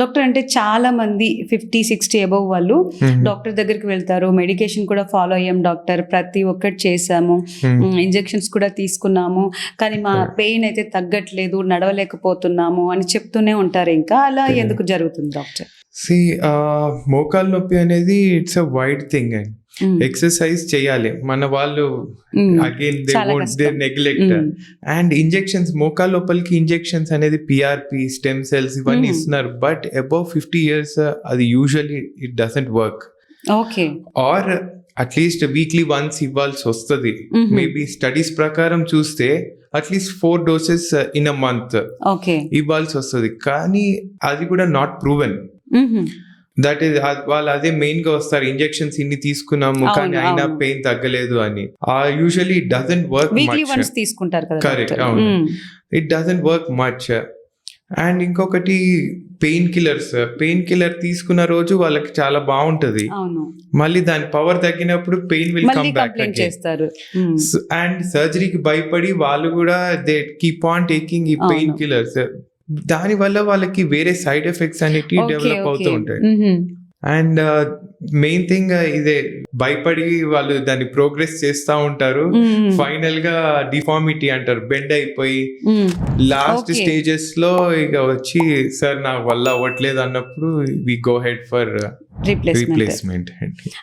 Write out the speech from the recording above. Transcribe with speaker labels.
Speaker 1: Doctor అంటే చాలా మంది 50-60 అబవ్ వాళ్ళు
Speaker 2: Mhm.
Speaker 1: డాక్టర్ దగ్గరికి వెళ్తారు, మెడికేషన్ కూడా ఫాలో అయ్యాం డాక్టర్, ప్రతి ఒక్కటి చేసాము, ఇంజెక్షన్స్ కూడా తీసుకున్నాము, కానీ మా
Speaker 2: Correct.
Speaker 1: పెయిన్ అయితే తగ్గట్లేదు, నడవలేకపోతున్నాము అని చెప్తూనే ఉంటారు. ఇంకా అలా
Speaker 2: Correct.
Speaker 1: ఎందుకు జరుగుతుంది డాక్టర్?
Speaker 2: సి మోకాలు నొప్పి అనేది it's a wide thing and exercise చేయాలి మన వాళ్ళు అగైన్ దే
Speaker 1: చాలా
Speaker 2: వోంట్ దే
Speaker 1: కష్టం.
Speaker 2: నెగ్లెక్ట్ అండ్ ఇంజెక్షన్స్ మోకాలు లోపలికి ఇంజెక్షన్స్ అనేది పిఆర్పి స్టెమ్ సెల్స్ ఇవన్నీ ఇస్తున్నారు బట్ అబౌవ్ 50 years అది usually it doesn't work
Speaker 1: okay.
Speaker 2: Or at least weekly once ఇవ్వాల్సి వస్తుంది. మేబీ స్టడీస్ ప్రకారం చూస్తే at least 4 doses in a month
Speaker 1: okay.
Speaker 2: ఇవ్వాల్సి వస్తుంది కానీ అది కూడా నాట్ ప్రూవెన్. దట్ ఈస్ వాళ్ళు అదే మెయిన్ గా వస్తారు ఇంజెక్షన్స్ ఇన్ని తీసుకున్నాము
Speaker 1: అవును,
Speaker 2: కానీ అయినా
Speaker 1: అవును.
Speaker 2: పెయిన్ తగ్గలేదు అని. Usually it doesn't work
Speaker 1: weekly
Speaker 2: much.
Speaker 1: Once తీసుకుంటారు కదా
Speaker 2: Correct,
Speaker 1: డాక్టర్?
Speaker 2: అవును. It doesn't work much. And ఇంకొకటి పెయిన్ కిల్లర్ తీసుకున్న రోజు వాళ్ళకి చాలా బాగుంటది,
Speaker 1: అవును,
Speaker 2: మళ్ళీ దాని పవర్ తగ్గినప్పుడు పెయిన్ విల్
Speaker 1: మళ్ళీ
Speaker 2: కమ్ బ్యాక్
Speaker 1: కంప్లైంట్ చేస్తారు.
Speaker 2: అండ్ సర్జరీకి భయపడి వాళ్ళు కూడా దే కీప్ ఆన్ టేకింగ్ ఈ పెయిన్
Speaker 1: అవును.
Speaker 2: కిల్లర్స్. దాని వల్ల వాళ్ళకి వేరే సైడ్ ఎఫెక్ట్స్ అనేవి
Speaker 1: ఓకే,
Speaker 2: డెవలప్ అవుతూ
Speaker 1: ఓకే.
Speaker 2: ఉంటాయి. అండ్ మెయిన్ థింగ్ ఇదే భయపడి వాళ్ళు దాన్ని ప్రోగ్రెస్ చేస్తూ ఉంటారు. ఫైనల్ గా డిఫార్మిటీ అంటారు, బెండ్ అయిపోయి లాస్ట్
Speaker 1: Okay.
Speaker 2: స్టేజెస్ లో ఇక వచ్చి సార్ నా వల్ల అవ్వట్లేదు అన్నప్పుడు we go head for
Speaker 1: replacement.
Speaker 2: Replacement.